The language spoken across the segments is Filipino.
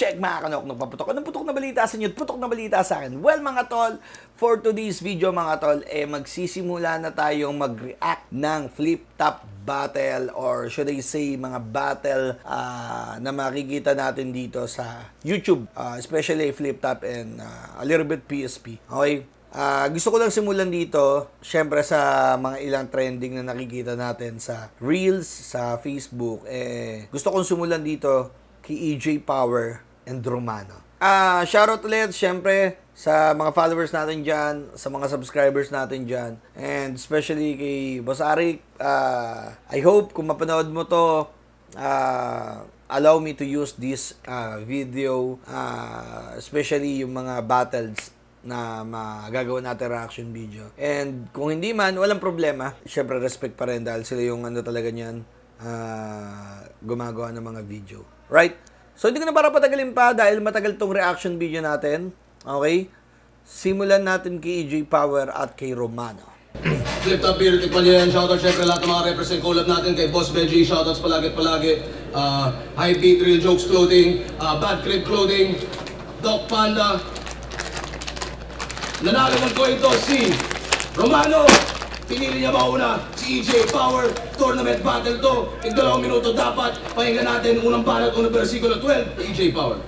check mga kanok, nagpaputok. Anong putok na balita sa inyo? Putok na balita sa akin. Well mga tol, for today's video mga tol, magsisimula na tayong mag-react ng flip-top battle or should I say mga battle na makikita natin dito sa YouTube. Especially flip-top and a little bit PSP. Okay? Gusto ko lang simulan dito, syempre sa mga ilang trending na nakikita natin sa Reels, sa Facebook. Gusto kong simulan dito kay EJ Power and Romano. Shoutout ulit, syempre, sa mga followers natin dyan, sa mga subscribers natin dyan, and especially kay Boss Arik. I hope kung mapanood mo to, allow me to use this video, especially yung mga battles na magagawa natin reaction video. And kung hindi man, walang problema. Syempre, respect pa rin dahil sila yung ano talaga niyan, gumagawa ng mga video. Right? So, hindi ko na para patagalin pa dahil matagal tong reaction video natin. Okay? Simulan natin kay EJ Power at kay Romano. Flip-top beer, tikpan niyo yan. Shoutout syempre lahat ng mga represent collab natin kay Boss Benji. Shoutouts palagi. High Beat, Real Jokes Clothing, Bad Crib Clothing, Doc Panda. Nanalo ko ito si Romano. Pinili niya mauna si EJ Power. Tournament battle to. Tig-2 minuto dapat. Pakinggan natin unang banat, unang versikulo 12. EJ Power.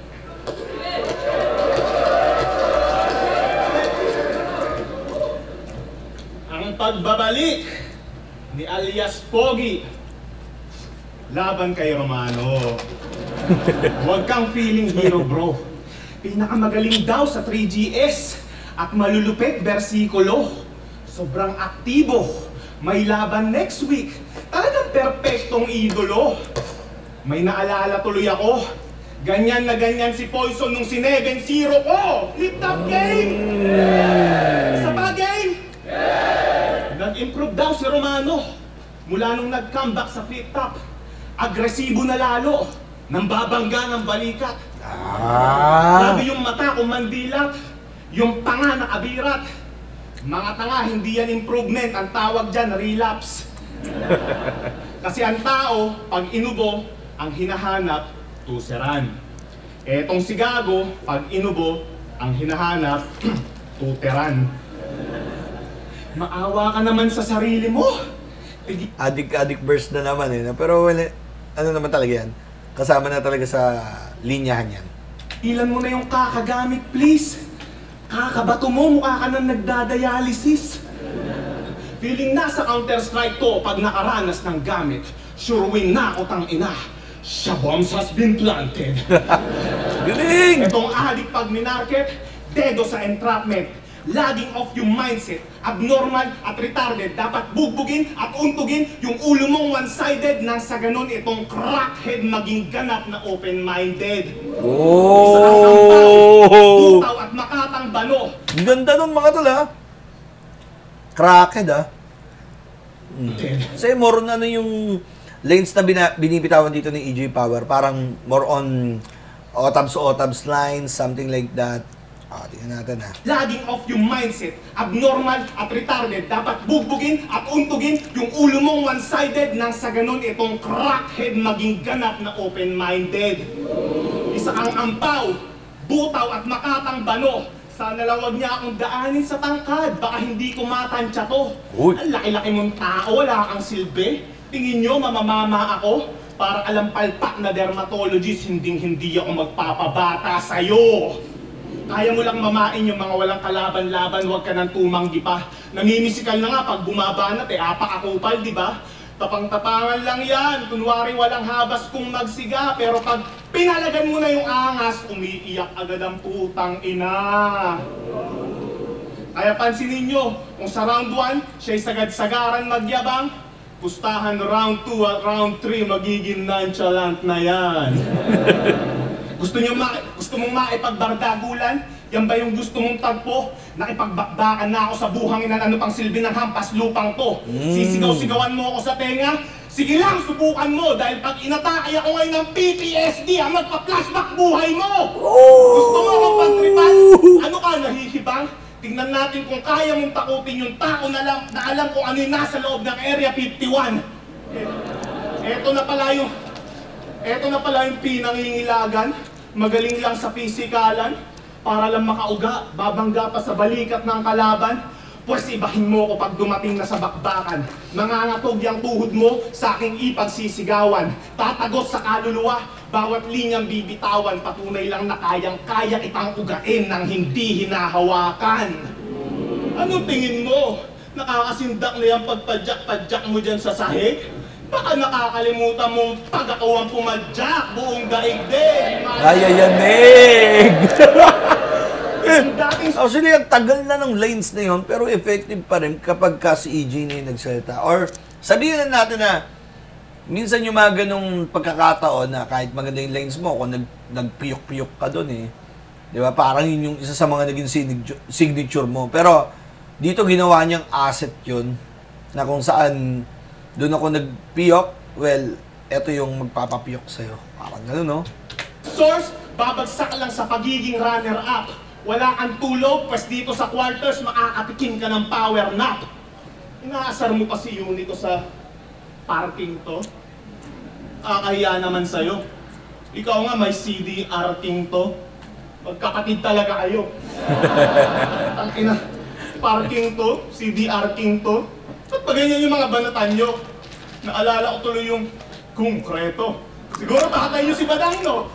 Ang pagbabalik ni alias Pogi laban kay Romano. Huwag kang feeling hero, bro. Pinakamagaling daw sa 3GS at malulupit bersikulo. Sobrang aktibo. May laban next week. Talagang perpektong idolo. May naalala tuloy ako. Ganyan na ganyan si Poison nung sineven 0 ko. Flip-top game! Sa pa game? Nag-improve daw si Romano. Mula nung nag-comeback sa flip-top. Agresibo na lalo. Nang babangga ng balikat. Sabi yung mata kung mandilat. Yung panga na kabirat. Mga tanga, hindi yan improvement. Ang tawag dyan, relapse. Kasi ang tao, pag inubo, ang hinahanap, tuseran. Etong si Gago, pag inubo, ang hinahanap, tuteran. Maawa ka naman sa sarili mo. Adik burst na naman Pero ano naman talaga yan? Kasama na talaga sa linyahan yan. Ilan mo na yung kakagamit, please. Kakabato mo, mukha ka nang nagdadialysis. Feeling nasa Counter-Strike to pag nakaranas ng gamit. Sure win na ako tang ina. Shabombs has been planted. Galing! Itong adik pag minarket, dedo sa entrapment. Laging off yung mindset, abnormal at retarded. Dapat bugbugin at untugin yung ulo mong one-sided nang sa ganun itong crackhead maging ganap na open-minded. Isa ang ampaw, tutaw at makatang bano. Ganda nun mga tol Crackhead Kasi more on ano yung lanes na binibitawan dito ni EJ Power. Parang more on otabs lines, something like that. Tingnan natin Laging off yung mindset, abnormal at retarded. Dapat bugbugin at untugin yung ulo mong one-sided nang sa ganun itong crackhead maging ganap na open-minded. Isa kang ampaw, butaw at makatang bano. Sana lang wag niya akong daanin sa tangkad, baka hindi ko matansya to. Ang laki-laki mong tao, wala kang silbi. Tingin nyo mamamama ako? Para alam palpak na dermatologist, hindi ako magpapabata sa'yo. Kaya mo lang mamain yung mga walang kalaban-laban, huwag ka nang tumanggi pa. Namimisikal na nga pag bumabanat apak-akupal, di ba? Tapang-tapangan lang yan, kunwari walang habas kung magsiga. Pero pag pinalagan mo na yung angas, umiiyak agad ang putang ina. Kaya pansinin nyo, kung sa round 1, siya'y sagad-sagaran magyabang, pustahan round 2 at round 3, magiging nonchalant na yan. Gusto mong maipagbardagulan? Yan ba yung gusto mong tagpo? Nakipagbakbakan na ako sa buhangin ano pang silbi ng hampas lupang to. Sisigaw-sigawan mo ako sa tenga? Sige lang, subukan mo dahil pag inatakay ako ngayon ng PTSD, ang magpa-flashback buhay mo! Gusto mo akong pagtripan? Ano ka, nahihibang? Tingnan natin kung kaya mong takutin yung tao na alam kung ano yung nasa loob ng Area 51. Eto na pala yung pinangingilagan. Magaling lang sa pisikalan, para lang makauga, babangga pa sa balikat ng kalaban. Pwes ibahin mo ko pag dumating na sa bakbakan. Mangangatog yung tuhod mo sa aking ipagsisigawan. Tatagos sa kaluluwa, bawat linyang bibitawan. Patunay lang na kayang-kaya itang ugain ng hindi hinahawakan. Anong tingin mo? Nakakasindak na yung pagpadyak-padyak mo dyan sa sahig? Baka nakakalimutan mong pag ako ang pumadyak buong daigdig. Ayayanig! Ang dating Actually, ang tagal na ng lines na yun, pero effective pa rin kapag ka si EJ na yung nagsalita. Or sabihin na natin na minsan yung mga ganong pagkakataon na kahit maganda yung lines mo, kung nagpiyok-piyok ka doon eh. Di ba? Parang yun yung isa sa mga naging signature mo. Pero dito ginawa niyang asset yun na kung saan doon ako nagpiyok, well, eto yung magpapapiyok sa'yo. Parang gano'n, no? source, babagsak lang sa pagiging runner-up. Wala kang tulog, pues dito sa quarters, makakatikim ka ng power nap. Inaasar mo pa si Yuni to sa parking to. Kakahiya naman sa'yo. Ikaw nga may CDR king to. Magkapatid talaga kayo. Tangina, parking to, CDR king to. Ba't ba ganyan yung mga banatan nyo? Naalala ko tuloy yung konkreto. Siguro tatay nyo si Badang, no?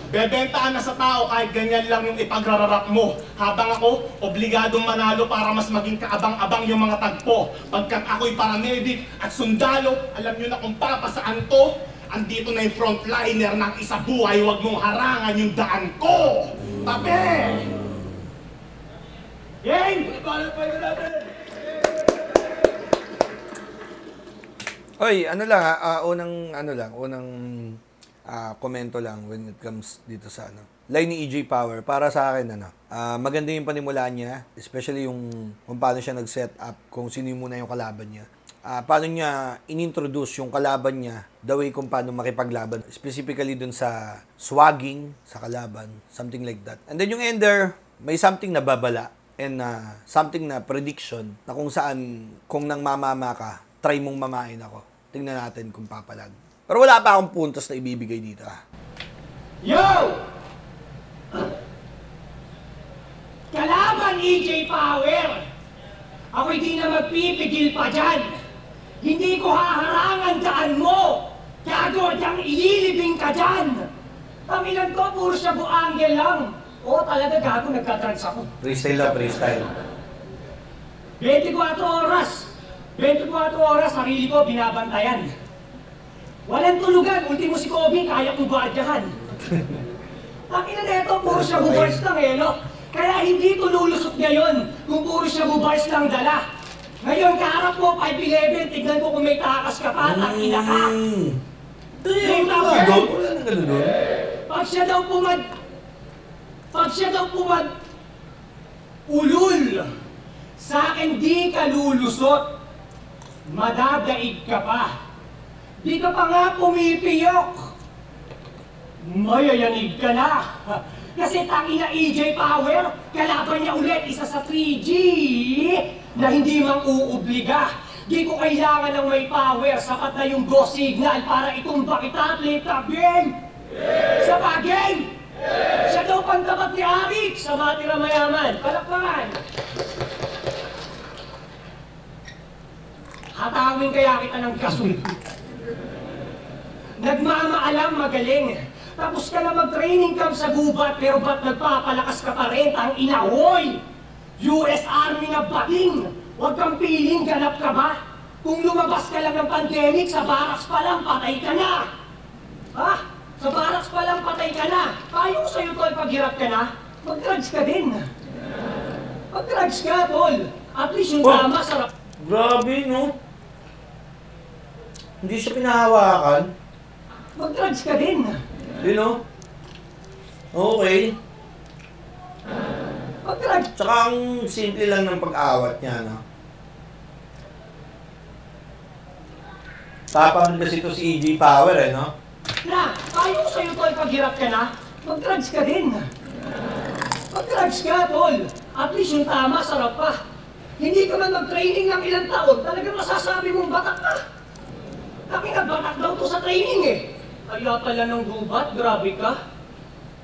Bebentaan na sa tao kahit ganyan lang yung ipagrararap mo. Habang ako, obligadong manalo para mas maging kaabang-abang yung mga tagpo. Pagkat ako'y paramedic at sundalo, alam nyo na kung papasaan to, andito na yung frontliner ng isa buhay, huwag mong harangan yung daan ko! Tabi! Game! Oy, ano lang unang komento lang when it comes dito sa line ni EJ Power. Para sa akin, maganda yung panimulaan niya, especially yung kung paano siya nag-set up, kung sino yung muna yung kalaban niya. Paano niya inintroduce yung kalaban niya, the way kung paano makipaglaban, specifically dun sa swagging sa kalaban, something like that. And then yung ender, may something na babala and something na prediction na kung saan, kung nang mamama ka, try mong mamain ako. Tingnan natin kung papalag. Pero wala pa akong puntos na ibibigay dito. Yo! Kalaban EJ Power! Ako'y di na magpipigil pa dyan! Hindi ko haharangan daan mo! Gago diyang ililibing ka dyan! Pamilan ko, puro siya buangel lang! Oo, talaga gago, nagka-drugs ako. Freestyle na, freestyle. 24 oras! 24 oras, sarili ko binabantayan. Walang tulugan, ultimo si Kobe, kaya kong gwardiyahan. Takina na ito, puro siya bubars lang eh, no? Kaya hindi ito lulusot ngayon kung puro siya bubars lang dala. Ngayon, kaharap mo, 5'11", tignan ko kung may takas ka pa, takina ka. Wala na gano'n doon. Pag siya daw ulul, sa akin di ka lulusot, madadaig ka pa. Di ka pa nga pumipiyok. Mayayanig ka na. Kasi tangina EJ Power, kalaban niya ulit isa sa 3G na hindi mang uubliga. Di ko kailangan ng may power, sapat na yung go signal para itumba kita at lift up game. Sa pa-game, siya daw pantapat ni Arik sa matira mayaman. Palakpakan. Hatawin kaya kita ng gasol. Nagmamaalam magaling. Tapos ka na mag-training camp sa gubat, pero ba't nagpapalakas ka pa rin? Tang inahoy! US Army na bating! Huwag kang piling, ganap ka ba? Kung lumabas ka lang ng pandemic, sa barracks pa lang, patay ka na! Ha? Sa barracks pa lang, patay ka na! Payo ko sa'yo, tol, paghirap ka na, mag-drugs ka din. Mag-drugs ka, tol. At least yung tama, sarap. Grabe, no? Hindi siya pinahawakan. Mag-drugs ka din. You know? Okay. Mag-drugs. Tsaka ang simple lang ng pag-awat niya, no? Tapang kasi ito si EJ Power, eh, no? Na, payo ko sa'yo, tol, paghirap ka na, mag-drugs ka din. Mag-drugs ka, tol. At least yung tama, sarap pa. Hindi ka man mag-training ng ilang taon, talagang masasabi mong batak ka. Kami nagbatak daw to sa training eh. Kaya pala ng gubat, grabe ka.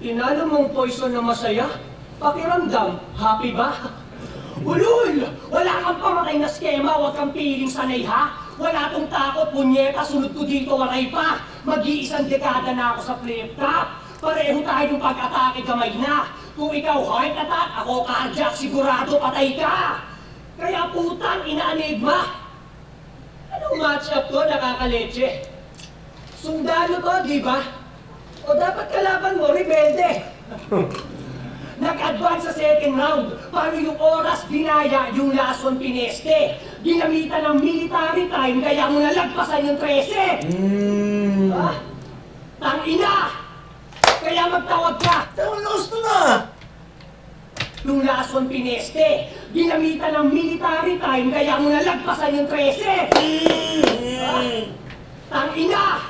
Tinalo mong poison na masaya. Pakiramdam, happy ba? Ulul! Wala kang pamatay na skema, huwag kang piling sanay ha. Wala tong takot, punyeta, sunod ko dito, waray pa. Mag-iisang dekada na ako sa flip top. Pareho tayong pag-atake kamay na. Kung ikaw heart attack, ako cardiac, sigurado patay ka. Kaya putang ina-enigma. Anong match-up to, nakakaleche? Sundalo to, di ba? O dapat kalaban mo, rebelde. Nag-advance sa second round. Paano yung oras dinaya yung last one pineste? Ginamitan ng military time, kaya mo nalagpasan yung 13. Ah? Tangina! Kaya magtawag ka! Tawag na gusto na! Yung last one pineste, ginamitan ng military time, kaya mo nalagpasan yung 13. Tangina!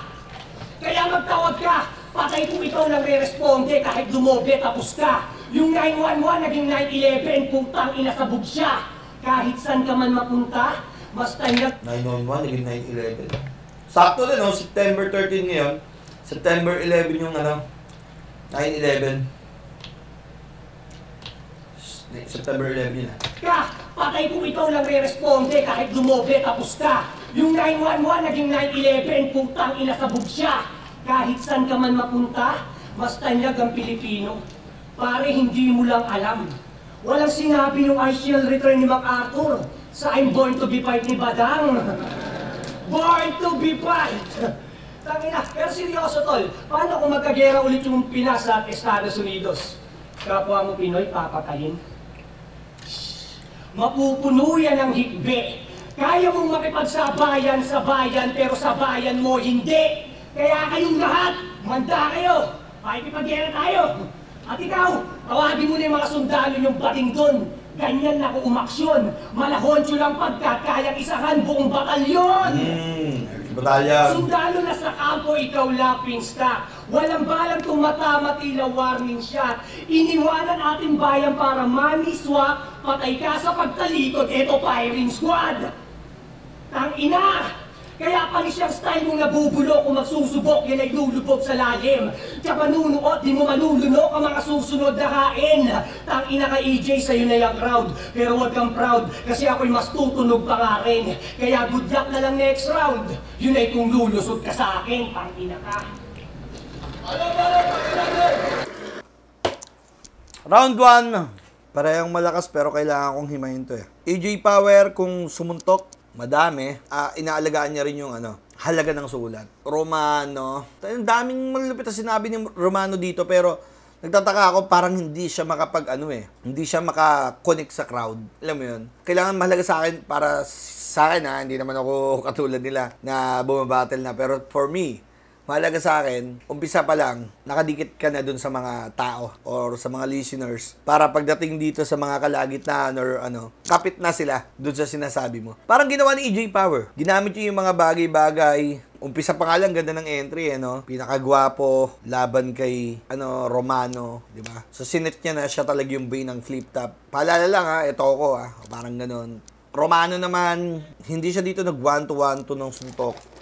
Kaya magtawag ka! Patay kung ikaw nagre-responde kahit dumoble tapos ka. Yung 911 naging 911, putang ina sa bugsya. Kahit saan ka man mapunta, basta nag... 911, naging 9/11. Sakto din, no? September 13 ngayon. September 11 yung ano, 9/11. September 11 yun, Ka! Patay kung ikaw lang re-responde kahit dumoble tapos ka. Yung 911 naging 911, putang ina sa bugsya. Kahit saan ka man mapunta, basta nyag ang Pilipino. Pare, hindi mo lang alam. Walang sinabi yung I shall return ni MacArthur sa I'm born to be fight ni Badang. Born to be fight! Tangina, pero seryoso tol, paano kung magkagera ulit yung Pinas at Estados Unidos? Kapwa mo Pinoy, papatayin? Mapupuno yan ng higbe. Kaya mong makipagsabayan sa bayan, pero sa bayan mo hindi. Kaya kayong lahat, manda kayo. Makikipag-gera tayo. At ikaw, tawagin mo na yung mga sundalo yung bating doon. Ganyan na kung umaksyon. Malahoncho lang pagkat kayang isahan buong batalyon. Batalyon. Sundalo na sa kampo, ikaw laping stock. Walang balang tumatamat, tila warning shot. Iniwanan ating bayan para money swap. Patay ka sa pagtalikod, eto firing squad. Tangina! Kaya panis yung style mong nabubulok kung magsusubok, yan ay lulubog sa lalim. Kaya panunuot, di mo malulunok ang mga susunod na kain. Tangina ka EJ, sa'yo na yung crowd. Pero huwag kang proud, kasi ako'y mas tutunog pa nga rin. Kaya good luck na lang next round. Yun ay kung lulusot ka sa akin, tangina ka. Round 1. Parehong malakas pero kailangan kong himayin to eh. AJ Power kung sumuntok, madami. Inaalagaan niya rin yung halaga ng sulat. Romano. Ang daming malulupit na sinabi ni Romano dito pero nagtataka ako parang hindi siya hindi siya makakonect sa crowd. Alam mo yun? Kailangan mahalaga sa akin para sa akin hindi naman ako katulad nila na bumabattle na. Pero for me, mahalaga sa akin, umpisa pa lang, nakadikit ka na dun sa mga tao or sa mga listeners para pagdating dito sa mga kalagitnaan or kapit na sila dun sa sinasabi mo. Parang ginawa ni EJ Power. Ginamit yung mga bagay-bagay. Umpisa pa nga lang, ganda ng entry, Pinakagwapo, laban kay, Romano, di ba? So, sinet niya na siya talaga yung bay ng flip top. Paalala lang, ito ako, parang ganun. Romano naman, hindi siya dito nag 1-to-1 nung suntok.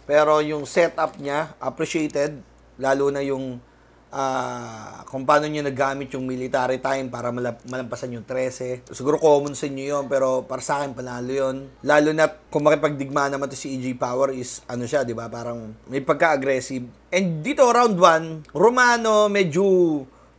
Pero yung setup niya, appreciated. Lalo na yung kung paano niya nagamit yung military time para malampasan yung 13. Siguro common sa inyo yun, pero para sa akin, panalo yun. Lalo na kung makipagdigma naman to si EJ Power is, siya, di ba? Parang may pagka-aggressive. And dito, round 1, Romano, medyo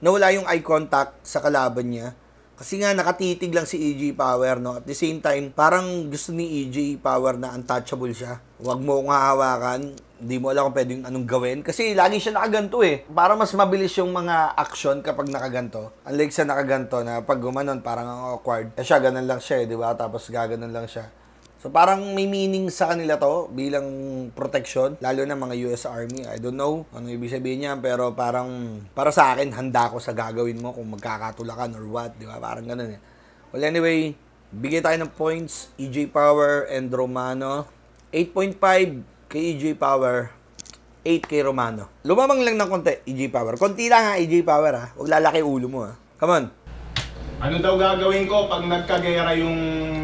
nawala yung eye contact sa kalaban niya. Kasi nga, nakatitig lang si EJ Power, no? At the same time, parang gusto ni EJ Power na untouchable siya. Huwag mo kong hahawakan. Hindi mo alam kung pwedeng anong gawin. Kasi lagi siya nakaganto eh. Parang mas mabilis yung mga action kapag nakaganto. Unlike sa nakaganto na pag gumanon, parang awkward. Eh siya, ganun lang siya eh, di ba? Tapos gaganon lang siya. So parang may meaning sa kanila to bilang protection, lalo na mga US Army. I don't know ano ibig sabihin niya, pero parang para sa akin handa ko sa gagawin mo kung magkakatulakan or what, di ba? Parang ganun eh. Well anyway, bigay tayo ng points. EJ Power and Romano. 8.5 kay EJ Power, 8 kay Romano. Lumamang lang ng konti, EJ Power. Konti lang EJ Power Huwag lalaki ulo mo Come on. Ano daw gagawin ko pag nagkagera yung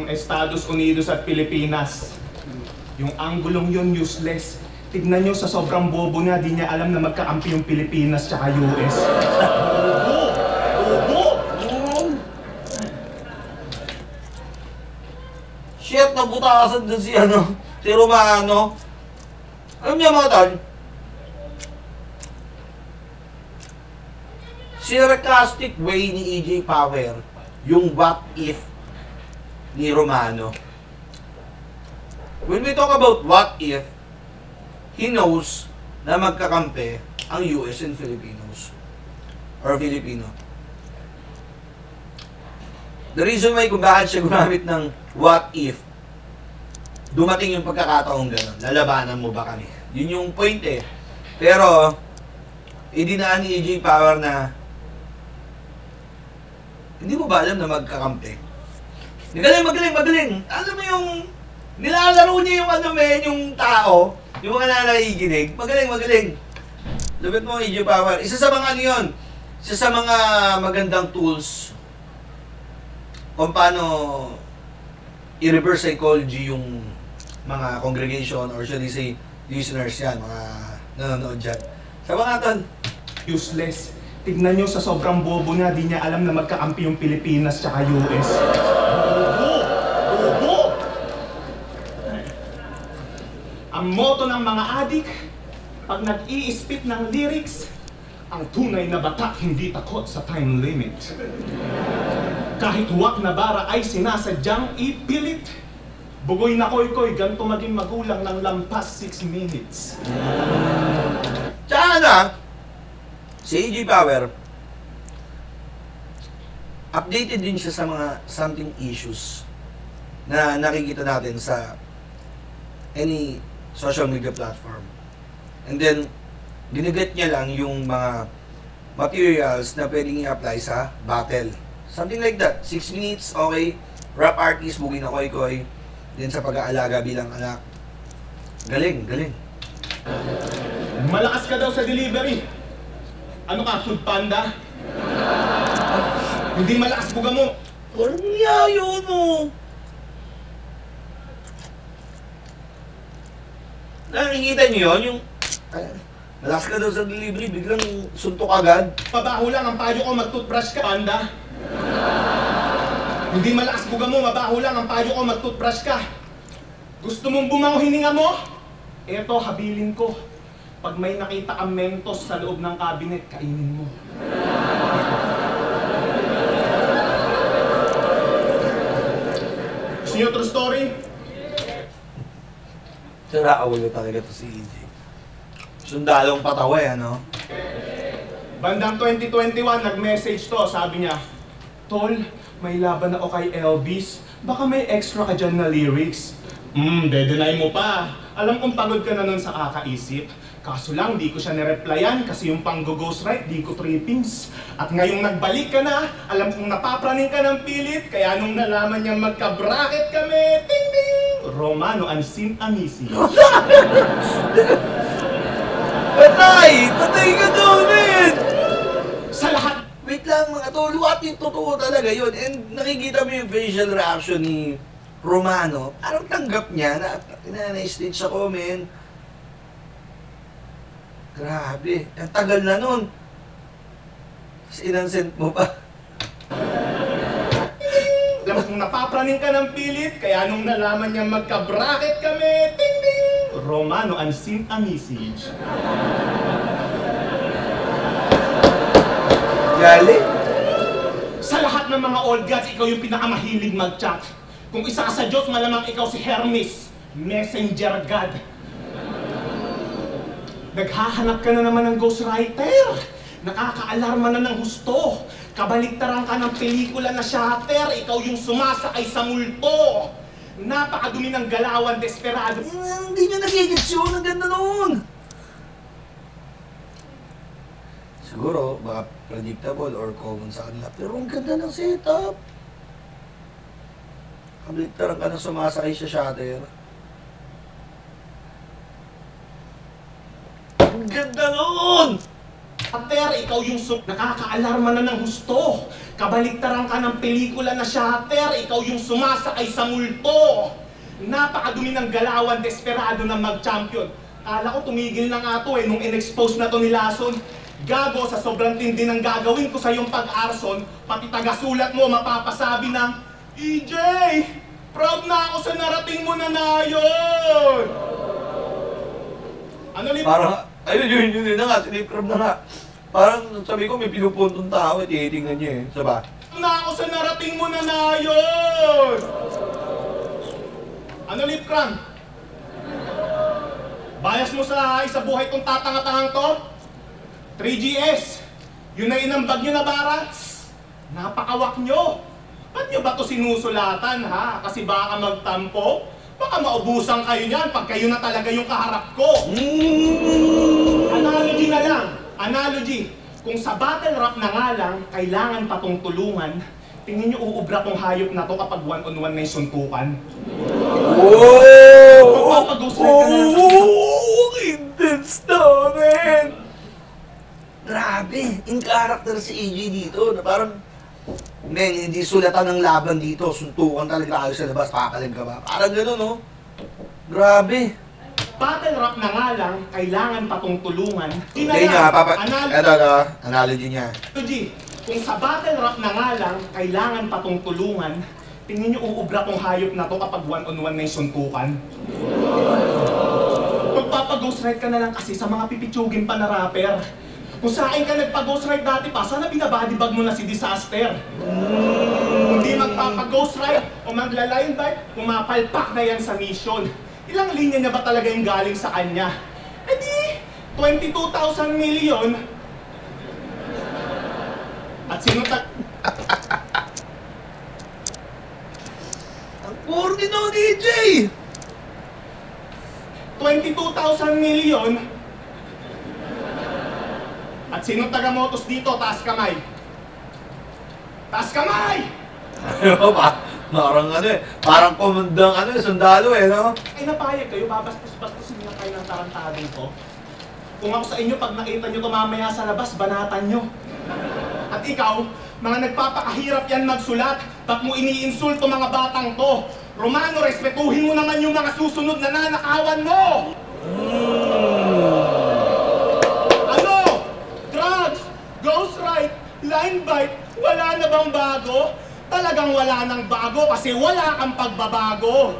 Estados Unidos at Pilipinas? Yung anggulong yun useless. Tignan nyo sa sobrang bobo na, di niya alam na magkakampi yung Pilipinas tsaka US. Bobo! Shit, nabutasan dun si si Romano. Alam niyo mga tol, sarcastic way ni EJ Power yung what if ni Romano. When we talk about what if, he knows na magkakampi ang US and Filipinos. Or Filipino. The reason why kung bakit siya gumamit ng what if, dumating yung pagkakataong gano'n, lalabanan mo ba kami? Yun yung point eh. Pero, idinaan ni EJ Power na hindi mo ba alam na magkakampi? Magaling. Alam mo yung nilalaro niya yung yung tao, yung mga nanakikinig. Magaling. Lupit mo, EJ Power. Isa sa mga yun. Isa sa mga magandang tools kung paano i-reverse psychology yung mga congregation or should I say listeners yan, mga nanonood dyan. Sa mga tol, Useless. Tignan nyo sa sobrang bobo na, di niya alam na magkakampi yung Pilipinas tsaka US. Bobo! Ang motto ng mga adik, pag nag-i-spit ng lyrics, ang tunay na batak hindi takot sa time limit. Kahit huwak na bara ay sinasadyang ipilit. Bugoy na koy-koy, ganito maging magulang ng lampas 6 minutes. tsaka si EJ Power, updated din siya sa mga something issues na nakikita natin sa any social media platform. And then, giniget niya lang yung mga materials na pwedeng i-apply sa battle. Something like that. 6 minutes, okay. Rap artist, bugi na koy-koy. Then sa pag-aalaga bilang anak. Galing. Malakas ka daw sa delivery. Ano ka, food panda? Hindi malakas buga mo. Parang niyayo, no? Nakikita niyo yun? Yung malakas ka daw sa delivery, biglang suntok agad. Mabaho lang ang payo ko, mag-toothbrush ka, panda. Hindi malakas buga mo, mabaho lang ang payo ko, mag-toothbrush ka. Gusto mong bumango hininga mo? Eto, habilin ko. Pag may nakita kang Mentos sa loob ng cabinet, kainin mo. Gusto niyo true story? Sira ulo talaga to si EJ. Sundalong patawa, ano? Bandang 2021, nag-message to, sabi niya, Tol, may laban ako kay Elvis. Baka may extra ka dyan na lyrics. Dedenay mo pa. Alam kong pagod ka na nun sa kakaisip. Kaso lang, di ko siya nireplyan kasi yung pang-ghostwrite, di ko trippings. At ngayong nagbalik ka na, alam kong napapraning ka ng pilit. Kaya nung nalaman niyang magka-bracket kami, ting ting! Romano and Sin Amisi. Patay ka doon eh! Sa lahat Wait lang mga tol, what yung totoo talaga yun? And nakikita mo yung facial reaction ni Romano, parang tanggap niya na na-stage ako, men. Grabe, ang tagal na nun. Tapos inansent mo pa. alam kong napapraning ka ng pilit, kaya nung nalaman niyang magka-bracket kami, ting ting! Romano and Sin Amisi. Galing. Sa lahat ng mga old gods, ikaw yung pinakamahilig mag-chat. Kung isa ka sa Diyos, malamang ikaw si Hermes, messenger god. Naghahanap ka na naman ng ghostwriter. Nakaka-alarma na ng husto. Kabaliktaran ka ng pelikula na Shatter, ikaw yung sumasakay sa multo. Napakadumi ng galawan, desperado. Hindi niya nagigits yun, ang ganda noon. Siguro, baka predictable or common sa kanila. Pero ang ganda ng setup. Kabaliktaran ka na sumasakay sa Shatter. Ang ganda noon! Shatter, ikaw yung nakaka-alarma na ng husto. Kabaliktaran ka ng pelikula na Shatter, ikaw yung sumasakay sa multo. Napakadumi ng galawan, desperado na mag-champion. Kala ko tumigil na nga to nung in-expose na to ni Lason. Gago, sa sobrang tindi ng gagawin ko sa yung pag-arson, pati taga-sulat mo mapapasabi ng, EJ, proud na ako sa narating mo na yun! Ano li? Parang, ayun, yun na nga, tinikrab na nga. Parang sabi ko may pinupuntong tao, tinitingnan niya eh. Saba? Na ako sa narating mo na yun! Ano lip cram? Bias mo sa buhay tong tatanga-tangang to? 3GS! Yun na inambag nyo na bara? Napakawak nyo! Ba't nyo ba to sinusulatan ha? Kasi baka magtampo? Baka maubusan kayo niyan pag kayo na talaga yung kaharap ko! Analogy na lang! Analogy! Kung sa battle rap na nga lang, kailangan pa tong tulungan, tingin nyo uubra tong hayop na to kapag one-on-one na yung suntukan? Magpapag-ghost ride ka na lang kasi Intense na, man! Grabe, in character si AJ dito, na parang, men, hindi sulatan ng laban dito, suntukan talaga tayo sa labas, papalag ka ba? Parang gano'n, no? Grabe. battle rap na nga lang, kailangan pa tong tulungan. Hindi nga, analogy niya. Analogy, kung sa battle rap na nga lang, kailangan pa tong tulungan, tingin nyo uubra tong hayop na to kapag one-on-one na yung suntukan? Magpapag-ghost ride ka na lang kasi sa mga pipitsugin pa na rapper. Kung sa akin ka nagpa-ghost ride dati pa, sana binabadibag mo na si Disaster. Hindi magpapag-ghost ride o magla-line bike, pumapalpak na yan sa mission. Ilang linya niya ba talaga yung galing sa kanya? E di, 22,000 million. At sino Ang corny no, DJ! 22,000 million. At sino taga-motos dito? Taas kamay. Taas kamay! Ano ba? Parang ano eh, parang komandang ano eh, sundalo eh, no? Ay napayag kayo, babastos-bastosin lang kayo ng tarantadong ko. Kung ako sa inyo, pag nakita nyo ito mamaya sa labas, banatan nyo. At ikaw, mga nagpapakahirap yan magsulat, ba't mo iniinsulto mga batang to? Romano, respetuhin mo naman yung mga susunod na nanakawan mo! Ano? Drugs, ghost ride, line bike, wala na bang bago? Talagang wala nang bago kasi wala kang pagbabago.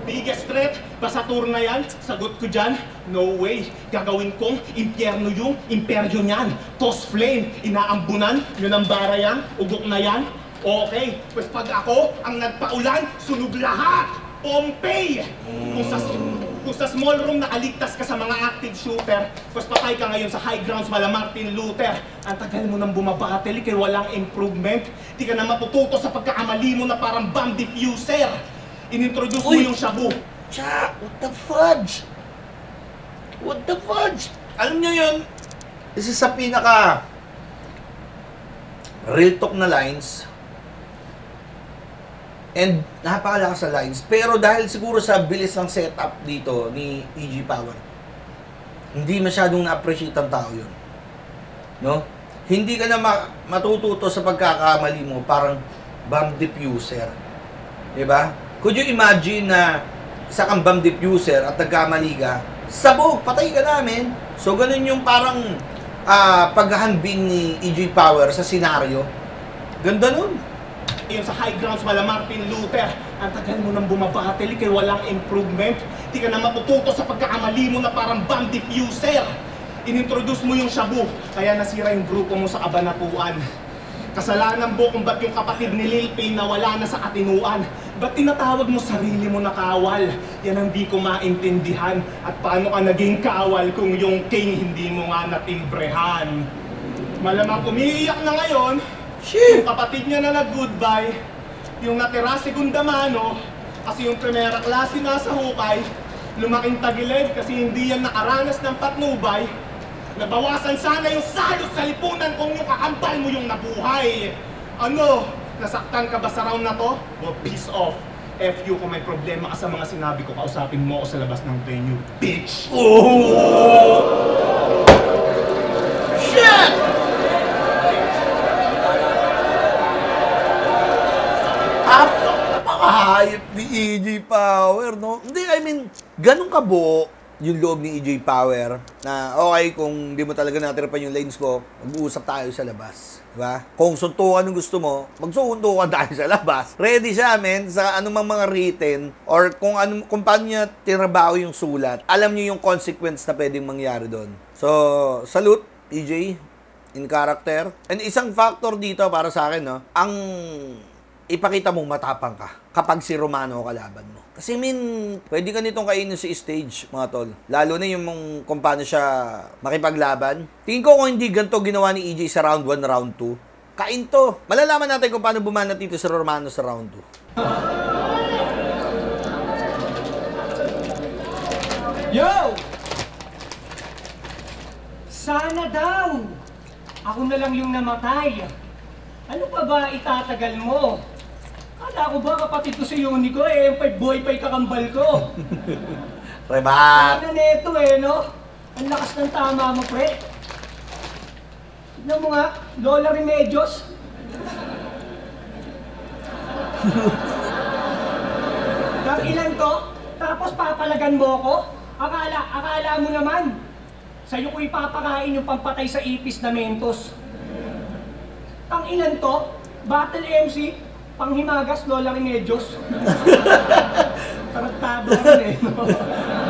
Biggest threat, basta tour na yan, sagot ko dyan, no way. Gagawin kong impyerno yung imperyo niyan. Toss flame, inaambunan, yun ang bara yan, ugok na yan. Okay, pues pag ako ang nagpaulan, sunog lahat! Pompey! Kung sa small room nakaligtas ka sa mga active shooter, pues patay ka ngayon sa high grounds mala Martin Luther. Ang tagal mo nang bumabattle, kaya walang improvement. Di ka na matututo sa pagkakamali mo na parang bomb diffuser. Inintroduce mo yung shabu. Cha, what the fudge? What the fudge? Alam nyo yun, isa sa pinaka real talk na lines. And napakalakas sa lines. Pero dahil siguro sa bilis ng setup dito ni EG Power, hindi masyadong na-appreciate ang tao yun. No? Hindi ka na matututo sa pagkakamali mo, parang bomb diffuser. Diba? Could you imagine na isa kang bomb diffuser at nagkamali ka, sabog, patay ka namin. So ganun yung parang paghahanbing ni EG Power sa senaryo. Ganda nun. Yun sa high grounds mala Martin Luther. Ang tagal mo nang bumabattle, kaya walang improvement. Di ka na matututo sa pagkakamali mo na parang bomb diffuser. Inintroduce mo yung shabu, kaya nasira yung grupo mo sa kabanatuan. Kasalanan mo kung ba't yung kapatid ni Lil Payne na wala na sa katinuan. Ba't tinatawag mo sarili mo na kawal? Yan ang di ko maintindihan. At paano ka naging kawal kung yung king hindi mo nga natimbrehan? Malamang umiiyak na ngayon, yung kapatid niya na nag-goodbye, yung natira segunda mano, kasi yung primera klase nasa hukay, lumaking tagilid kasi hindi yan nakaranas ng patnubay, nabawasan sana yung salos sa lipunan kung yung kakambal mo yung nabuhay. Ano? Nasaktan ka ba sa round na to? O piece off. FU kung may problema ka sa mga sinabi ko, kausapin mo ako sa labas ng venue, bitch! Oh! Shit! Napakahayop ni EG Power, no? Hindi, I mean, ganun kabuo yung loob ni EJ Power na okay, kung di mo talaga natirapan yung lanes ko, mag-uusap tayo sa labas. Diba? Kung suntukan yung gusto mo, magsuntukan tayo sa labas. Ready siya, men, sa anumang mga written or kung paano niya tinabaho yung sulat. Alam niyo yung consequence na pwedeng mangyari doon. So, salute, EJ, in character. And isang factor dito para sa akin, no, ang ipakita mong matapang ka kapag si Romano kalaban mo. Kasi pwede ka nitong kainin sa stage, mga tol. Lalo na yung kung paano siya makipaglaban. Tingin ko kung hindi ganito ginawa ni EJ sa round 1, round 2, kain to. Malalaman natin kung paano bumanat dito si Romano sa round 2. Yo! Sana daw! Ako na lang yung namatay. Ano pa ba itatagal mo? Kala ko ba kapatid ko si Unico yung boy-pay kakambal ko? Rebat! Ano neto no? Ang lakas ng tama mo, pre. Tignan mo nga, Lola Remedios. Tang ilan to? Tapos papalagan mo ko? Akala mo naman. Sa'yo ko ipapakain yung pampatay sa ipis na Mentos. Tang ilan to? Battle MC? Panghimagas, Lola Remedios. Tarantado ka rin, no?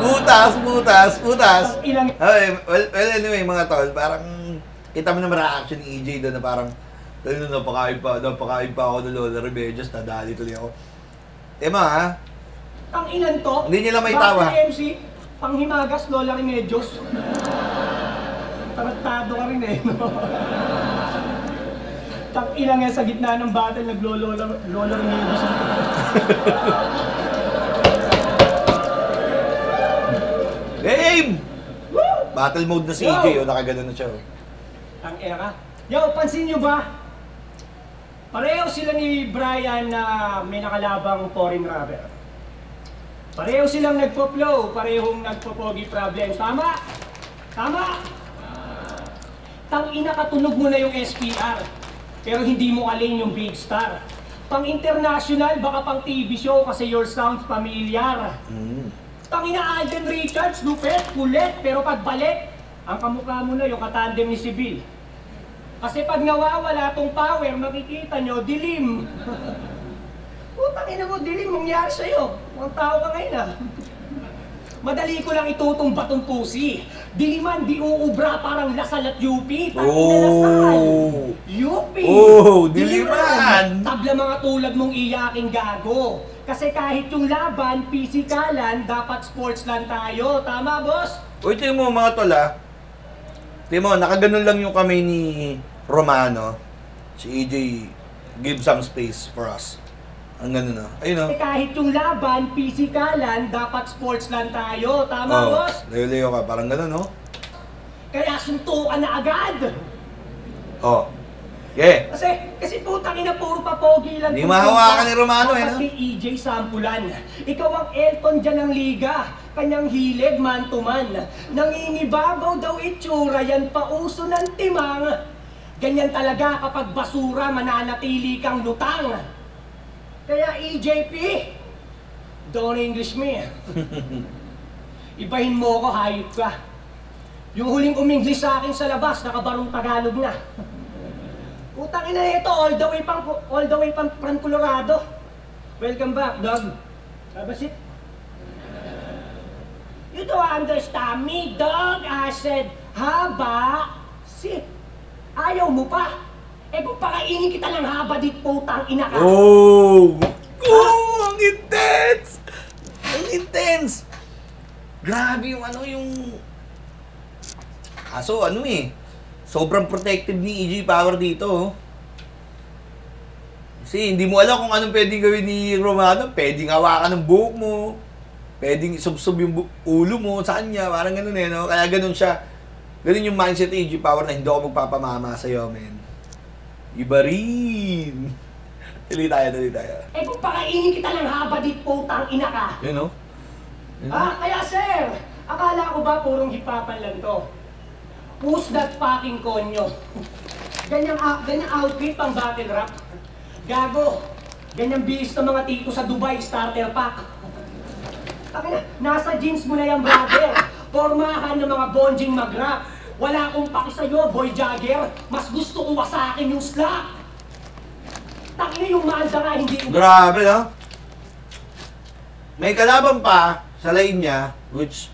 Butas. Ilang... Okay, well, anyway, mga tol, parang kita mo naman reaction ni EJ doon na parang napakain pa ako ng Lola Remedios, nadali tuloy ako. Ha? Tang ilan to? Hindi nila may tawa. Battle MC? Panghimagas, Lola Remedios. Tarantado ka rin, no? Tang ilang nga sa gitna ng battle, naglo-Lola Remedios. Game! Battle mode na si EJ, nakagano na siya. Tang era. Yo, pansin nyo ba? Pareho sila ni Brian na may nakalabang foreign rubber. Pareho silang nagpo-flow, parehong nagpo-pogi problems. Tama? Tang ina, katunog mo na yung SPR. Pero hindi mo alin yung big star. Pang international, baka pang TV show kasi your sounds familiar. Tangina, Alden Richards, lupet, kulit, pero pagbalik, ang kamukha mo na yung katandem ni Sibyl. Kasi pag nawawala tong power, makikita nyo, dilim. Tangina mo, dilim, mangyari sa'yo. Mukhang tao ka ngayon, Madali ko lang itutumba tong pusi. Diliman, di uubra, parang Lasal at UP. Tangina Lasal. UP. Diliman. Tabla mga tulad mong iyaking gago. Kasi kahit yung laban, pisikalan, dapat sports lang tayo. Tama, boss? Uy, tingin mo mga tol, tingin mo, nakaganon lang yung kamay ni Romano. Si EJ, give some space for us. Ang gano'n Ayun Kahit yung laban, pisikalan, dapat sports lang tayo. Tama, boss? Layo-layo ka, parang gano'n, Kaya suntukan na agad. Yeah. Kasi putang ina, puro papogi lang. Hindi mahawakan ni Romano, Dapat kay EJ sampulan. Ikaw ang Elton dyan ng liga. Kanyang hilig, man to man. Nangingibabaw daw itsura, yan pa uso ng timang. Ganyan talaga kapag basura, mananatili kang lutang. Kaya EJP, don't English me. Ibahin mo ko, hayop ka. Yung huling uminglis sa akin sa labas, nakabarong Tagalog na. Utang ina ito, all the way from Colorado. Welcome back, dog. Have a seat. You don't understand me, dog. I said, haba, sit. Ayaw mo pa. Kung pakainin kita ng haba, di putang ina ka. Ang intense! Ang intense! Grabe yung Kaso sobrang protective ni EJ Power dito. Kasi hindi mo alam kung anong pwedeng gawin ni Romano. Pwedeng hawakan ng buhok mo. Pwedeng isubsob yung ulo mo sa kanya. Parang ganun Kaya ganun siya. Ganun yung mindset ni EJ Power na hindi ako magpapamama sa'yo, men. Iba rin. Tuloy tayo. Kung pakainin kita ng haba, di putang ina ka. Kaya sir, akala ko ba purong hipapan lang to? Who's that fucking konyo? Ganyang outfit pang battle rap. Gago. Ganyang bihis ng mga tiko sa Dubai starter pack. Nasa jeans mo na yan, brother. Pormahan ng mga bonjing mag-rap. Wala akong paki sa'yo, boy jagger. Mas gusto ko wasakin yung slap. Tangina yung maanda nga, hindi ko... Grabe, no? May kalaban pa sa line niya, which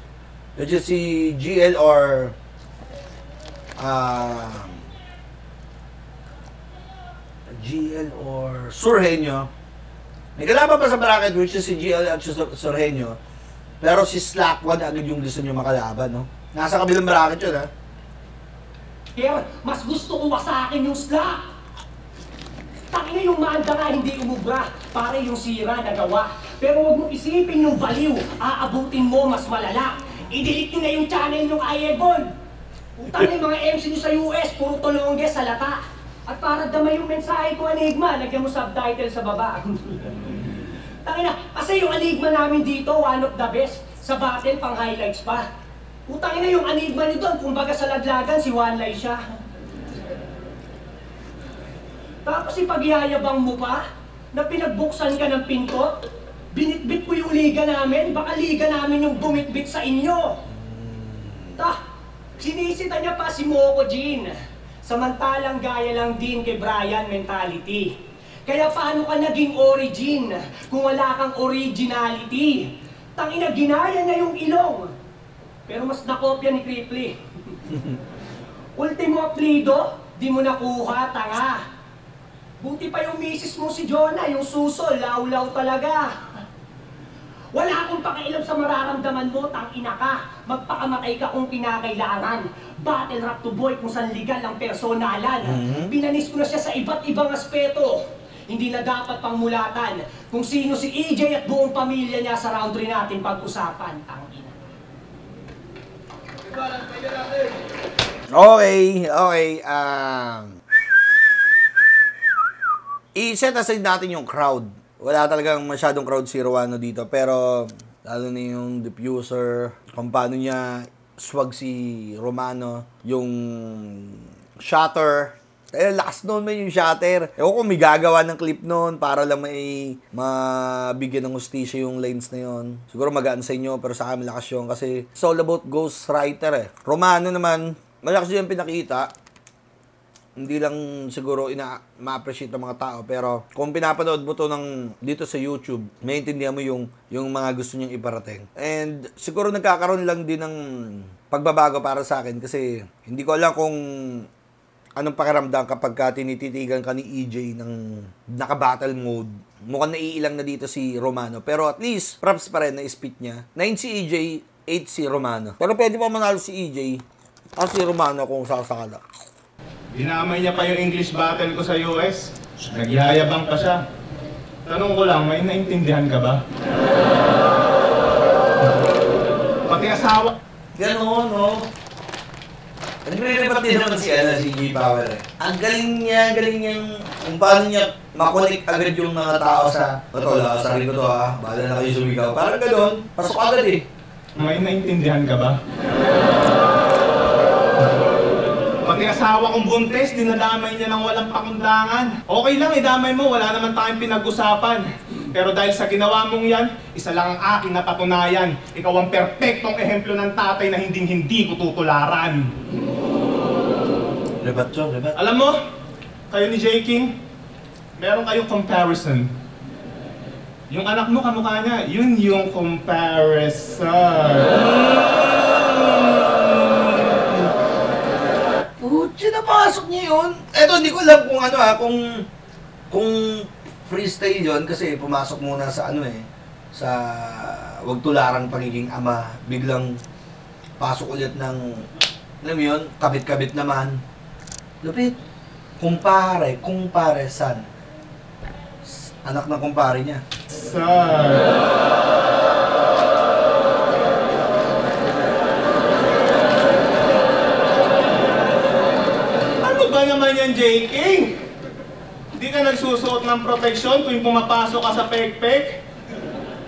is si GL or GL or Surhenyo. May kalaban pa sa bracket, which is si GL at Surhenyo. Pero si Slackwad agad yung gusto niyo makalaban, no? Nasa kabilang bracket yun, ha? Mas gusto ko wasakin yung slap. Tangina yung maanda nga, hindi umubra. Pare yung sira na gawa. Pero huwag mo isipin yung baliw. Aabutin mo mas malala. I-delete nyo na yung channel yung Ayebon. Utang yung mga MC nyo sa US, puro tolongges sa lata. At para damay yung mensahe ko, Enigma, lagyan mo subtitle sa baba. Tangina, kasi yung Enigma namin dito, one of the best. Sa battle, pang highlights pa. Utang na yung Enigma nyo doon, kumbaga sa laglagan, si Wanlay siya. Tapos ipagyayabang mo pa, na pinagbuksan ka ng pinto, binitbit ko yung liga namin, baka liga namin yung bumitbit sa inyo. Sinisita niya pa si Moko Jean. Samantalang gaya lang din kay Brian mentality. Kaya paano ka naging origin kung wala kang originality? Tangina, ginaya niya yung ilong. Pero mas nakopya ni Cripply. Ultimo aplido, di mo nakuha, tanga. Buti pa yung misis mo si Jonah, yung susol, law-law talaga. Wala akong pakialam sa mararamdaman mo, tangina ka. Magpakamatay ka kung kinakailangan. Battle rap to boy kung saan legal ang personalan. Pinanis ko na siya sa iba't ibang aspeto. Hindi na dapat pangmulatan kung sino si EJ at buong pamilya niya sa round 3 natin pag-usapan, tangina. Okay. I-set aside natin yung crowd. Wala talagang masyadong crowd si Rowano dito. Pero, lalo na yung diffuser, kung paano niya swag si Romano, yung shatter. Lakas noon may yung shatter. Ewan ko may gagawa ng clip noon para lang may mabigyan ng hustisya yung lines na yon. Siguro magaan sa inyo, pero sa akin lakas yun. Kasi it's all about ghostwriter eh. Romano naman, malakas yung pinakita. Hindi lang siguro ma-appreciate ng mga tao, pero kung pinapanood mo to dito sa YouTube, maintindihan mo yung mga gusto niyang iparating. And siguro nagkakaroon lang din ng pagbabago para sa akin kasi hindi ko alam kung anong pakiramdam kapag tinititigan ka ni EJ ng naka-battle mode. Mukhang naiilang na dito si Romano, pero at least props pa rin na spit niya. 9 si EJ, 8 si Romano. Pero pwede pa manalo si EJ at si Romano kung sakasakala. Dinamay niya pa yung English battle ko sa US. Nagyayabang pa siya. Tanong ko lang, may naintindihan ka ba? Pati asawa. Ganon, no? Nagre-rebat din naman si G Power eh. Ang galing niyang kung paano niya makonek agad yung mga tao sa Tola, sabi ko to ha, bahala na kayo sumigaw. Parang ganon, pasok agad eh. May naintindihan ka ba? Pati asawa kong buntes, dinadamay niya ng walang pakundangan. Okay lang, idamay mo, wala naman tayong pinag-usapan. Pero dahil sa ginawa mong yan, isa lang ang aking napatunayan. Ikaw ang perpektong ehemplo ng tatay na hinding-hindi ko tutularan. Rebat yun, rebat. Alam mo, kayo ni J. King, meron kayong comparison. Yung anak mo, kamukha niya, yun yung comparison. Napasok niya yun. Eto, hindi ko alam kung ano kung freestyle yun kasi pumasok muna sa sa wag tularang pagiging ama. Biglang pasok ulit ng, alam mo yun, kabit-kabit naman. Lupit. Kumpare, son. Anak ng kumpare niya. Naman yan, J. King. Hindi ka nagsusuot ng proteksyon tuwing pumapasok ka sa pek-pek.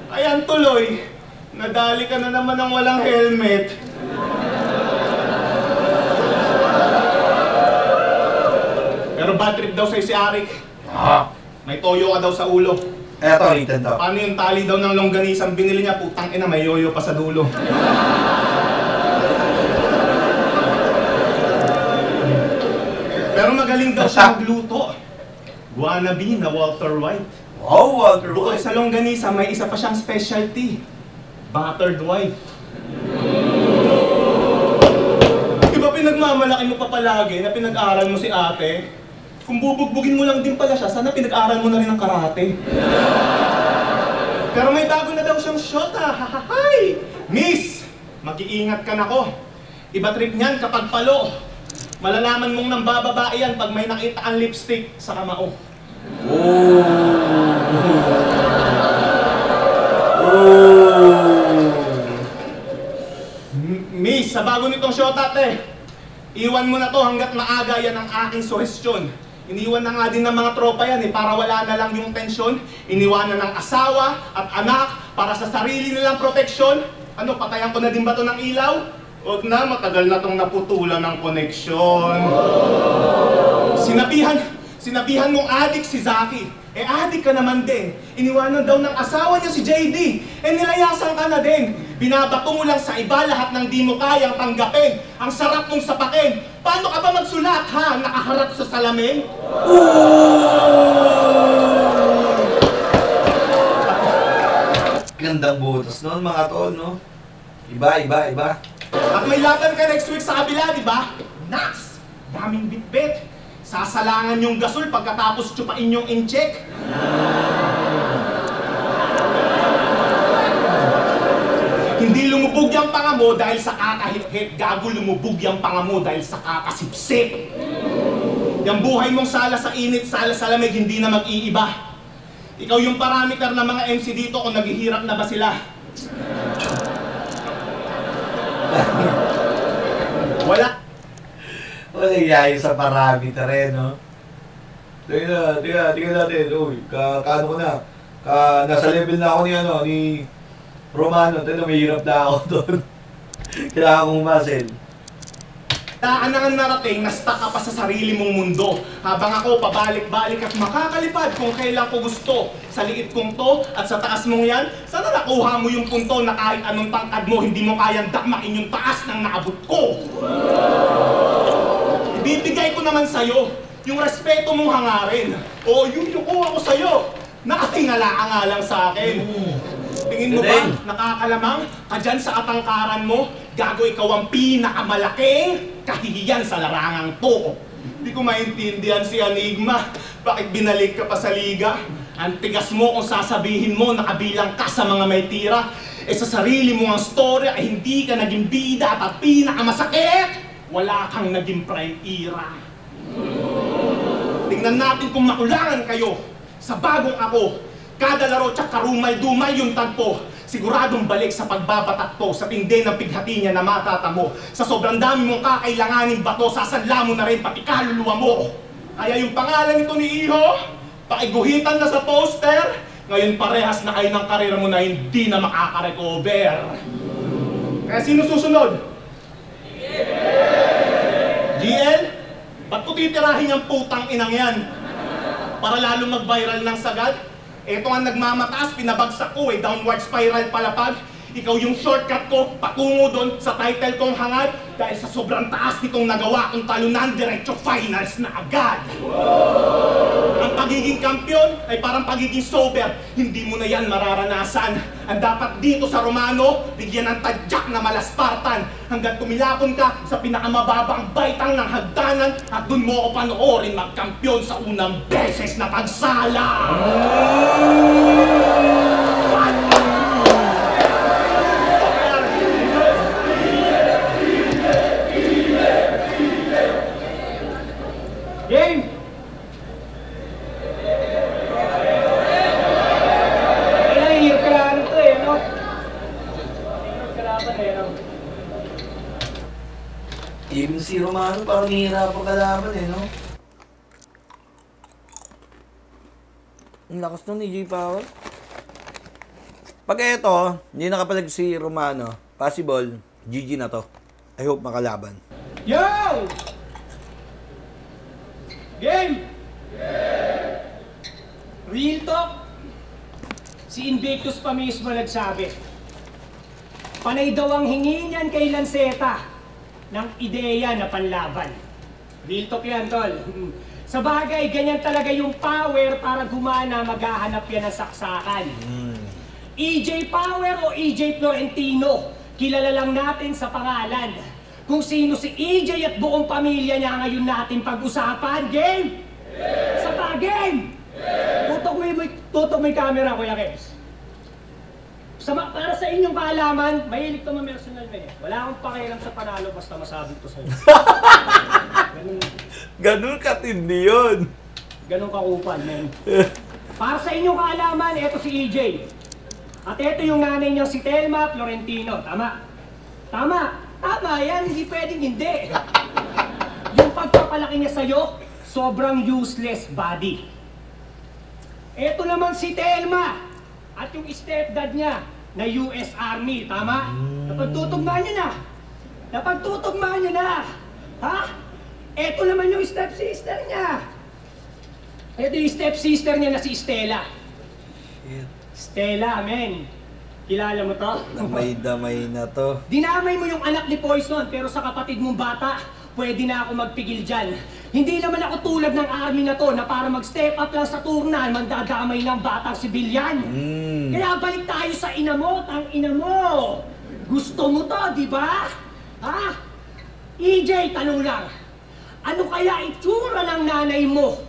Ayan tuloy, nadali ka na naman ng walang helmet. Pero bad trip daw sa'yo si Arik. May toyo ka daw sa ulo. Eto, written daw. Paano yung tali daw ng longganisang binili niya? Putang ina, may yoyo pa sa dulo. Pero magaling daw siya magluto. Wannabe na Walter White. Wow, Walter Bukod White. sa longganisa, may isa pa siyang specialty. Battered wife. Diba pinagmamalaki mo pa palagi na pinag-aral mo si ate? Kung bubugbugin mo lang din pala siya, sana pinag-aral mo na rin ng karate. Pero may bago na daw siyang shota. Hahahay! Miss! Mag-iingat ka na ko. Iba trip niyan kapag palo. Malalaman mong nang bababae yan pag may nakita ang lipstick sa kamao. Miss, sa bago nitong shota, iwan mo na to hanggat maaga, yan ang aking suhestyon. Iniwan na nga din ng mga tropa yan para wala na lang yung tensyon. Iniwanan ng asawa at anak para sa sarili nilang proteksyon. Ano, patayan ko na din ba to ng ilaw? Huwag na, matagal na tong naputulan ng koneksyon. Sinabihan mong adik si Zaki. Adik ka naman din. Iniwanan daw ng asawa niya si JD. Nilayasan ka na din. Binabato mo lang sa iba lahat ng di mo kayang tanggapin. Ang sarap mong sapakin. Paano ka ba magsulat, ha? Nakaharap sa salamin? Gandang butas noon, mga tol, no? Iba. At may laban ka next week sa kabila, di ba? Naks! Daming bitbit. Sasalangan yung gasol pagkatapos tsupain yung incheck. Hindi lumubog yung panga mo dahil sa kakahit-hit. Gago, lumubog yung panga mo dahil sa kakasipsip. Yung buhay mong sala sa init, sala sa lamig, hindi na mag-iiba. Ikaw yung parameter ng mga MC dito kung naghihirap na ba sila. Wala. Wala yayo sa parameter no? Tingnan natin. Uy, kaano ko na? Nasa level na ako ni Romano. Tingnan, may hirap na ako doon. Kailangan kong muscle. Daan na nga narating na stuck ka pa sa sarili mong mundo. Habang ako pabalik-balik at makakalipad kung kailan ko gusto. Sa liit kong to at sa taas mong yan, sana nakuha mo yung punto na kahit anong tangkad mo, hindi mo kayang dakmain yung taas ng naabot ko. Ibibigay ko naman sa'yo yung respeto mong hangarin. O yun yung kuha ko sa'yo. Nakatingala ka nga lang sa akin. Tingin mo ba, nakakalamang ka dyan sa katangkaran mo? Gago, ikaw ang pinakamalaking kahihiyan sa larangang to. Hindi ko maintindihan si Enigma. Bakit binalik ka pa sa liga? Ang tigas mo kung sasabihin mo nakabilang ka sa mga may tira. Sa sarili mo ang story ay hindi ka naging bida at pinakamasakit, wala kang naging prime era. Tingnan natin kung makulangan kayo sa bagong ako. Kada laro tsak karumay-dumay yung tagpo. Siguradong balik sa pagbabatak to, sa tindi ng pighati niya na matatamo. Sa sobrang dami mong kakailanganing bato, sasanla mo na rin pati kaluluwa mo. Kaya yung pangalan nito ni Iho, paiguhitan na sa poster, ngayon parehas na kayo ng karera mo na hindi na makaka-recover. Kaya sino susunod? GL? Ba't ko titirahin yung putang inang yan? Para lalong mag-viral ng sagad? Ito ang nagmamataas, pinabagsak ko downward spiral palapag. Ikaw yung shortcut ko, patungo doon sa title kong hangad. Dahil sa sobrang taas nitong nagawa kong talunan, diretso finals na agad. Ang pagiging kampiyon ay parang pagiging sober. Hindi mo na yan mararanasan. Ang dapat dito sa Romano, bigyan ng tadyak na malaspartan. Hanggang tumilapon ka sa pinakamababang baitang ng hagdanan at dun mo ako panoorin magkampiyon sa unang beses na pagsala. Game! Hirap kailangan ito no? Hirap kailangan no? Even si Romano, parang nahihirapan kalaban no? Ang lakas nun ni J Power. Pag eto, hindi nakapalag si Romano, possible, GG na to. I hope makalaban. Yo! Game! Real talk, si Invictus pa mismo nagsabi. Panay daw ang hingi niyan kay Lanceta ng ideya na panlaban. Real talk yan, tol. Sa bagay, ganyan talaga yung power para gumana, maghahanap yan ng saksakan. EJ Power o EJ Florentino, kilala lang natin sa pangalan. Kung sino si EJ at buong pamilya niya ngayon natin pag-usapan. Game? Sa pa-game! Tutok mo yung camera, Kuya Kebs. Para sa inyong kaalaman, mahilig to ma-personal men. Wala akong pakialam sa panalo basta masabi ko sa'yo. Ganun katindi yun. Ganun kakupal, men. Para sa inyong kaalaman, eto si EJ. At eto yung nanay niya si Telma Florentino. Tama? Tama! Tama yan, hindi pwedeng hindi. Yung pagpapalaki niya sa'yo, sobrang useless body. Eto naman si Telma at yung stepdad niya na US Army, tama? Napagtutugmaan niyo na. Napagtutugmaan niyo na. Ha? Eto naman yung stepsister niya. Eto yung stepsister niya na si Stella. Stella, men. Kilala mo to? Damay-damay na to. Dinamay mo yung anak ni Poison, pero sa kapatid mong bata, pwede na ako magpigil dyan. Hindi naman ako tulad ng army na to na para mag-step up lang sa turnan, mandadamay ng batang sibilyan. Kaya balik tayo sa ina mo, tang ina mo. Gusto mo to, di ba? Ha? EJ, tanong lang. Ano kaya itsura ng nanay mo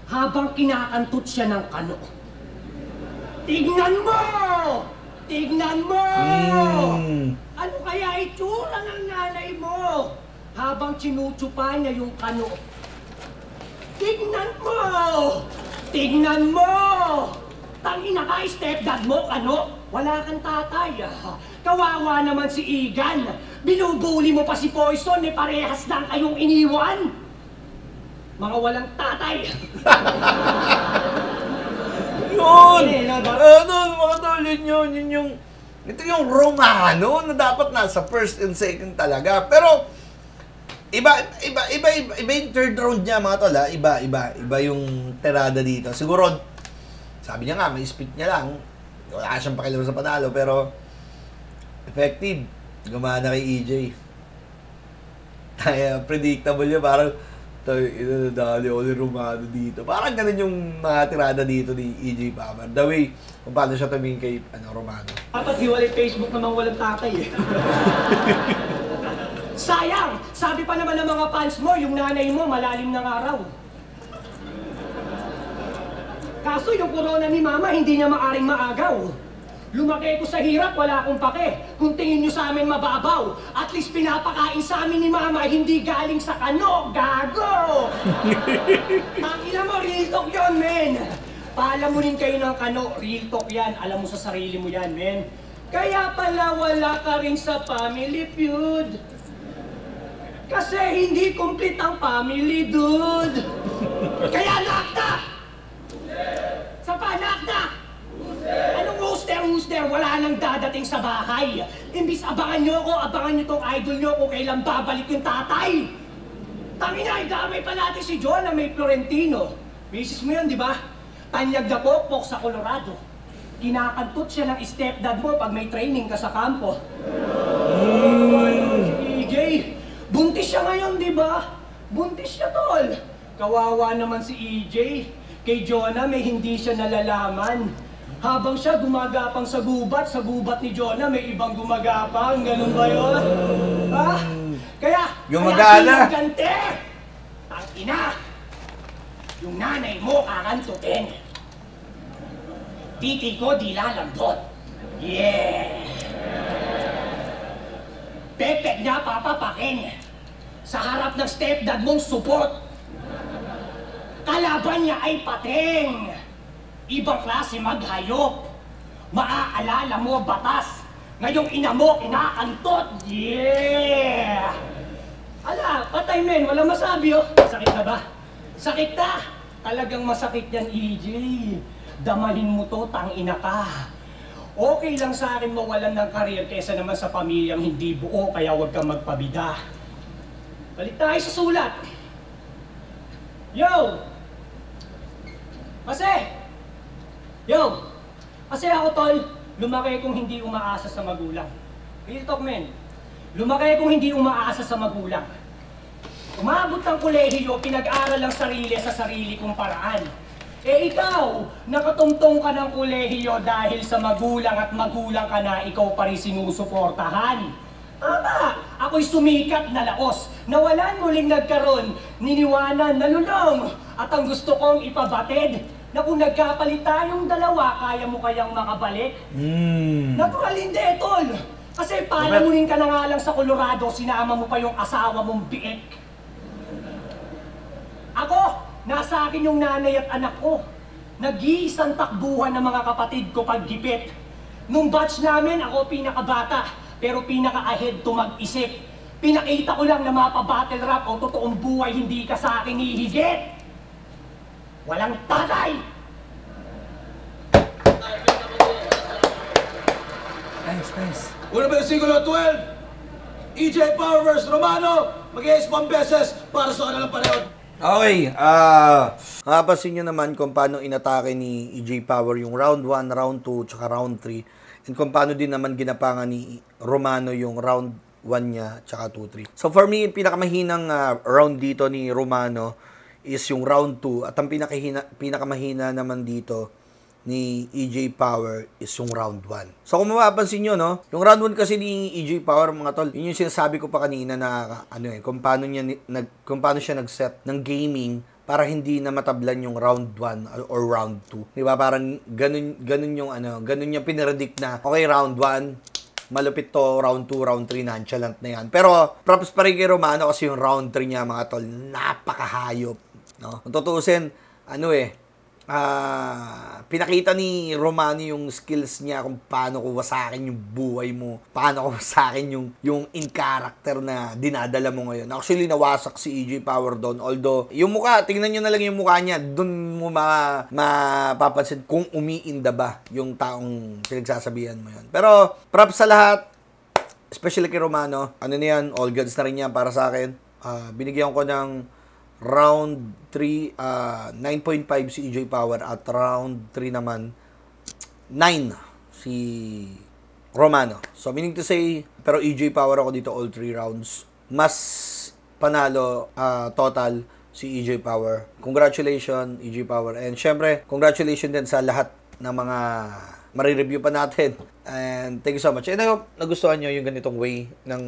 habang kinakantot siya ng kano? Tignan mo! Tignan mo! Ano kaya itsura ng nanay mo habang sinutsupa niya yung kano? Tignan mo! Tignan mo! Tangina ka, stepdad mo, kano? Wala kang tatay. Kawawa naman si Igan. Binubuli mo pa si Poison, parehas lang kayong iniwan. Mga walang tatay. Yun! Mga tol, yun yung... Ito yung Romano na dapat nasa first and second talaga. Pero, iba yung third round niya, mga tol, ha? Iba yung tirada dito. Siguro, sabi niya nga, may speed niya lang. Wala siyang pakialam sa panalo, pero effective. Gumana kay EJ. Kaya predictable yun, parang dali o Romano dito. Parang ganun yung mga tirada dito ni EJ Power. The way, kung paano siya tabing kay Romano. Dapat hiwalay Facebook namang walang tatay eh. Sayang! Sabi pa naman ng mga fans mo, yung nanay mo malalim ng araw. Kaso yung corona ni Mama, hindi niya maaring maagaw. Lumaki ko sa hirap, wala akong pake. Kung tingin nyo sa amin mababaw, at least pinapakain sa amin ni Mama, hindi galing sa kano, gago! Takina mo, real talk yun, men! Paalamunin kayo ng kano, real talk yan, alam mo sa sarili mo yan, men. Kaya pala wala ka rin sa family feud. Kasi hindi complete ang family, dude. Kaya nakta! Sa panakta! Anong rooster? Wala nang dadating sa bahay. Imbis abangan nyo ako, abangan nyo tong idol nyo kung kailan babalik yung tatay. Tangina, idamay pa natin si John na may Florentino. Misis mo yun, di ba? Tanyag na pokpok sa Colorado. Kinakantot siya ng stepdad mo pag may training ka sa kampo. EJ, buntis siya ngayon, di ba? Buntis siya, tol. Kawawa naman si EJ. Kay Jonah may hindi siya nalalaman. Habang siya gumagapang sa gubat ni Jonah may ibang gumagapang. Ganun ba yun? Ha? Kaya Gumagana. Gante! Ang ina! Yung nanay mo kakantutin. Titi ko di lalambot. Yeah! Pepek niya papapakin. Sa harap ng stepdad mong support. Kalaban niya ay pating. Ibang klase maghayop. Maaalala mo batas. Ngayong ina mo kinakantot. Yeah! Ala, patay men, walang masabi oh. Sakit na ba? Sakit na! Talagang masakit yan, EJ. Damahin mo to, tangina ka. Okay lang sa akin mawalan ng karir kesa naman sa pamilyang hindi buo, kaya huwag kang magpabida. Balik tayo sa sulat. Yo! Kasi ako tol, lumaki kong hindi umaasa sa magulang. Real talk men, lumaki kong hindi umaasa sa magulang. Umabot ng kolehiyo, pinag-aral ang sarili sa sarili kong paraan. Eh ikaw, nakatungtong ka ng kolehiyo dahil sa magulang at magulang ka na ikaw pa rin sinusuportahan. Tama, ako'y sumikat na laos, nawalan muling nagkaroon, niniwanan, nalulong, at ang gusto kong ipabatid, na kung nagkapalit tayong dalawa, kaya mo kayang makabalik? Natural hindi, tol. Kasi palamunin ka na nga lang sa Colorado, sinama mo pa yung asawa mong biik. Ako, nasa akin yung nanay at anak ko. Nag-iisang takbuhan ng mga kapatid ko paggipit. Nung batch namin, ako pinakabata, pero pinaka-ahead to mag-isip. Pinakita ko lang na mapa-battle rap o totoong buhay hindi ka sa akin hihigit. Walang tatay! Nice. Una versikulo 12, EJ Power vs. Romano, mag-iis 1 beses para sa kanilang pareho. Okay, napapansin nyo naman kung paano inatake ni EJ Power yung round 1, round 2, tsaka round 3. And kung paano din naman ginapangan ni Romano yung round 1 niya, tsaka 2, 3. So for me, pinakamahinang round dito ni Romano is yung round 2. At ang pinakamahina naman dito ni EJ Power is yung round 1. So kung mapapansin nyo, no, yung round 1 kasi ni EJ Power, mga tol, yun yung sinasabi ko pa kanina na kung paano siya nag-set ng gaming para hindi na matablan yung round 1 or round 2. Di ba? Parang ganun yung pinredict na, okay, round 1, malupit to, round 2, round 3, nonchalant na yan. Pero, props pa rin kay Romano kasi yung round 3 niya, mga tol, napakahayop. No? Kung tutuusin, pinakita ni Romano yung skills niya kung paano ko wasakin yung buhay mo, paano ko wasakin yung in character na dinadala mo ngayon. Actually, nawasak si EJ Power doon. Although, yung mukha, tingnan nyo na lang yung mukha niya, doon mo mapapansin kung umiinda ba yung taong pinagsasabihan mo yun. Pero, props sa lahat, especially kay Romano, all goods na rin yan para sa akin. Binigyan ko ng round 3, 9.5 si EJ Power at round 3 naman, 9 si Romano. So, meaning to say, pero EJ Power ako dito all 3 rounds. Mas panalo total si EJ Power. Congratulations, EJ Power. And syempre, congratulations din sa lahat ng mga marireview pa natin. And thank you so much. And I hope nagustuhan nyo yung ganitong way ng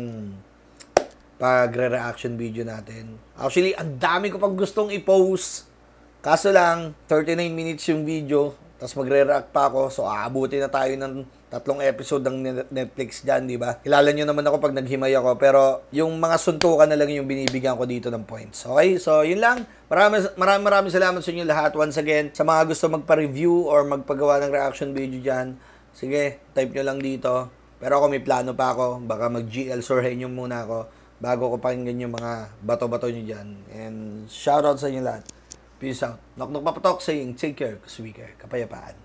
pagre-reaction video natin. Actually, ang dami ko pang gustong i-post. Kaso lang, 39 minutes yung video, tapos magre-react pa ako. So, aabutin na tayo ng 3 episode ng Netflix dyan, di ba? Kilala nyo naman ako pag naghimay ako. Pero, yung mga suntukan na lang yung binibigyan ko dito ng points. Okay? So, yun lang. Maraming salamat sa inyo lahat. Once again, sa mga gusto magpa-review or magpagawa ng reaction video dyan, sige, type nyo lang dito. Pero ako may plano pa ako. Baka mag-GL Sorhenyo muna ako bago ko pakinggan yung mga bato-bato nyo dyan. And shoutout sa inyo lahat. Peace out. Knock-knock papatok saying, take care, cause we care. Kapayapaan.